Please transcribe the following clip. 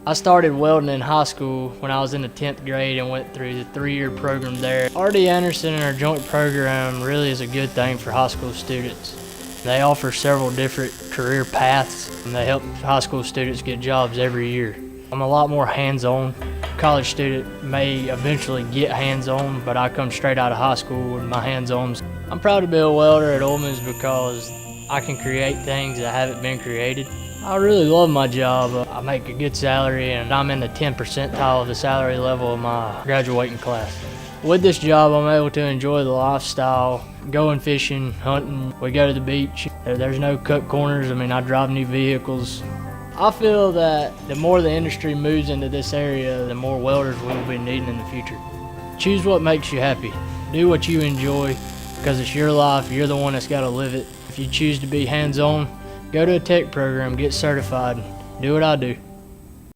I started welding in high school when I was in the 10th grade and went through the 3-year program there. R.D. Anderson and our joint program really is a good thing for high school students. They offer several different career paths and they help high school students get jobs every year. I'm a lot more hands-on. A college student may eventually get hands-on, but I come straight out of high school with my hands-on. I'm proud to be a welder at Oilmen's because I can create things that haven't been created. I really love my job. I make a good salary and I'm in the 10th percentile of the salary level of my graduating class. With this job, I'm able to enjoy the lifestyle, going fishing, hunting. We go to the beach. There's no cut corners. I drive new vehicles. I feel that the more the industry moves into this area, the more welders we will be needing in the future. Choose what makes you happy. Do what you enjoy because it's your life. You're the one that's got to live it. If you choose to be hands-on, go to a tech program, get certified, do what I do.